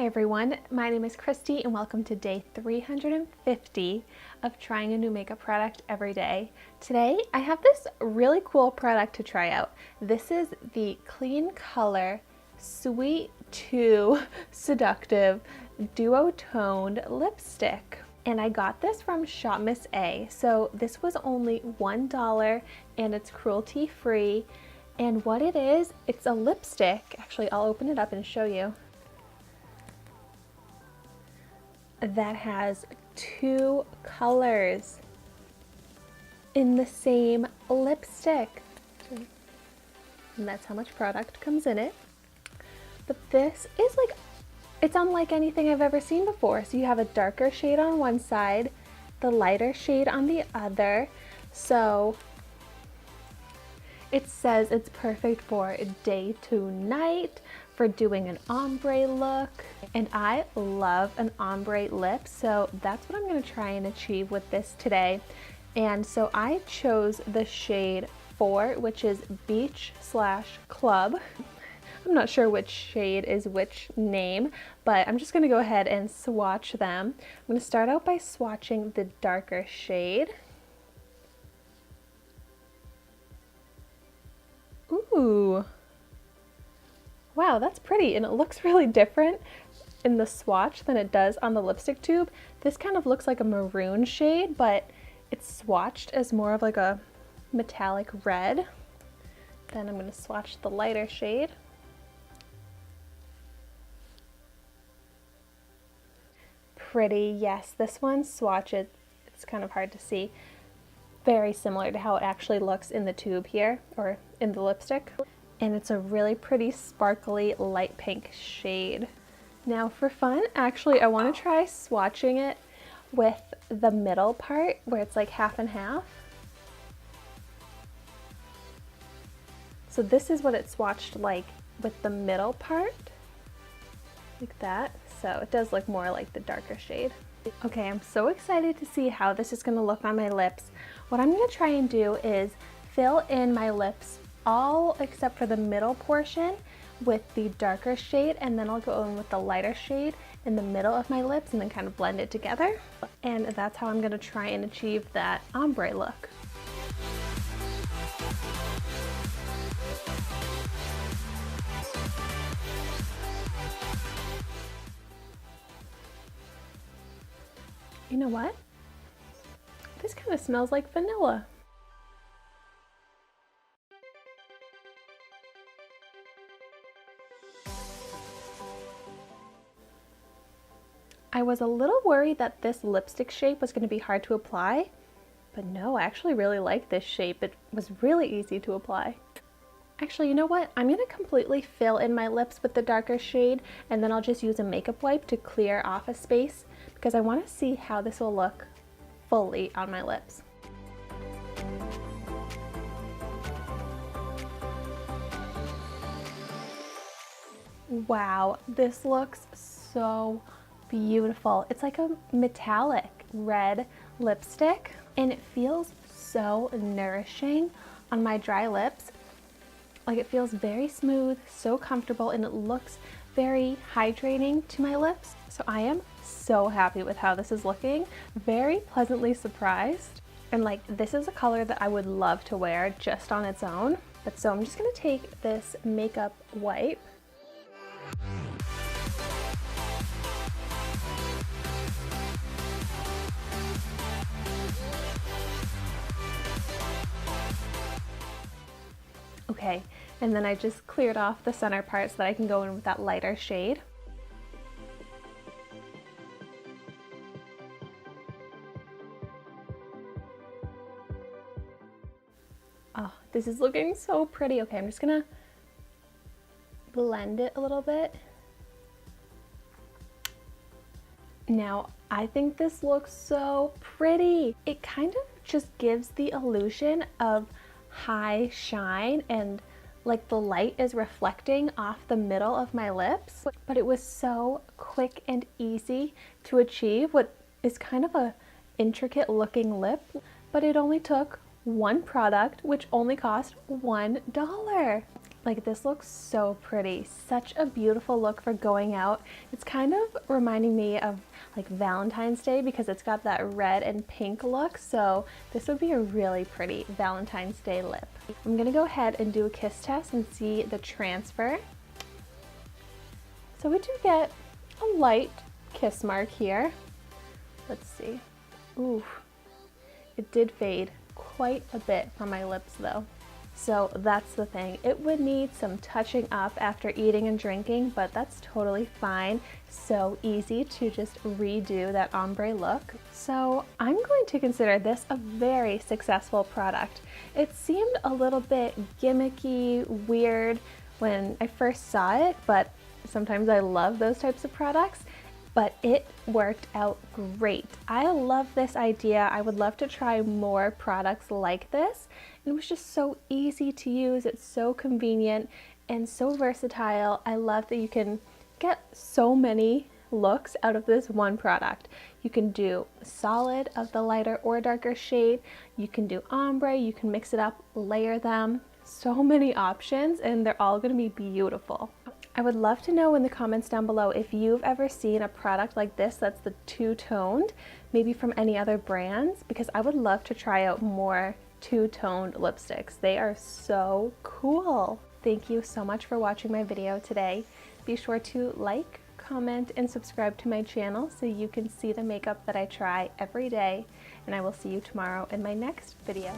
Hi everyone, my name is Christy and welcome to day 350 of trying a new makeup product every day. Today I have this really cool product to try out. This is the Kleancolor Sweet 2 Seductive Duo-Toned Lipstick. And I got this from ShopMissA. So this was only $1 and it's cruelty free. And what it is, it's a lipstick. Actually, I'll open it up and show you. That has two colors in the same lipstick. And that's how much product comes in it. But this is like, it's unlike anything I've ever seen before. So you have a darker shade on one side, the lighter shade on the other. So it says it's perfect for day to night, for doing an ombre look. And I love an ombre lip, so that's what I'm going to try and achieve with this today. And so I chose the shade 4, which is Beach/Club. I'm not sure which shade is which name, but I'm just going to go ahead and swatch them. I'm going to start out by swatching the darker shade. Ooh. Wow, that's pretty, and it looks really different in the swatch than it does on the lipstick tube. This kind of looks like a maroon shade, but it's swatched as more of like a metallic red. Then I'm going to swatch the lighter shade. Pretty, yes, this one swatches, it's kind of hard to see. Very similar to how it actually looks in the tube here, or in the lipstick. And it's a really pretty sparkly light pink shade. Now for fun, actually I want to try swatching it with the middle part where it's like half and half. So this is what it swatched like with the middle part, like that. So it does look more like the darker shade. Okay, I'm so excited to see how this is going to look on my lips. What I'm going to try and do is fill in my lips all except for the middle portion with the darker shade, and then I'll go in with the lighter shade in the middle of my lips and then kind of blend it together. And that's how I'm going to try and achieve that ombre look. You know what? This kind of smells like vanilla. I was a little worried that this lipstick shape was going to be hard to apply, but no, I actually really like this shape. It was really easy to apply. Actually, you know what? I'm going to completely fill in my lips with the darker shade, and then I'll just use a makeup wipe to clear off a space because I want to see how this will look fully on my lips. Wow, this looks so beautiful. It's like a metallic red lipstick and it feels so nourishing on my dry lips. Like it feels very smooth, so comfortable, and it looks very hydrating to my lips. So I am so happy with how this is looking. Very pleasantly surprised. And like this is a color that I would love to wear just on its own. But so I'm just gonna take this makeup wipe . Okay, and then I just cleared off the center part so that I can go in with that lighter shade. Oh, this is looking so pretty. Okay, I'm just gonna blend it a little bit. Now, I think this looks so pretty. It kind of just gives the illusion of high shine and like the light is reflecting off the middle of my lips, but it was so quick and easy to achieve what is kind of a intricate looking lip, but it only took one product which only cost $1. Like, this looks so pretty. Such a beautiful look for going out. It's kind of reminding me of like Valentine's Day because it's got that red and pink look. So this would be a really pretty Valentine's Day lip. I'm gonna go ahead and do a kiss test and see the transfer. So we do get a light kiss mark here. Let's see. Ooh, it did fade quite a bit from my lips though. So that's the thing. It would need some touching up after eating and drinking, but that's totally fine. So easy to just redo that ombre look. So I'm going to consider this a very successful product. It seemed a little bit gimmicky, weird when I first saw it, but sometimes I love those types of products. But it worked out great. I love this idea. I would love to try more products like this. It was just so easy to use. It's so convenient and so versatile. I love that you can get so many looks out of this one product. You can do solid of the lighter or darker shade. You can do ombre. You can mix it up, layer them. So many options, and they're all going to be beautiful. I would love to know in the comments down below if you've ever seen a product like this that's the two-toned, maybe from any other brands, because I would love to try out more two-toned lipsticks. They are so cool. Thank you so much for watching my video today. Be sure to like, comment, and subscribe to my channel so you can see the makeup that I try every day, and I will see you tomorrow in my next video.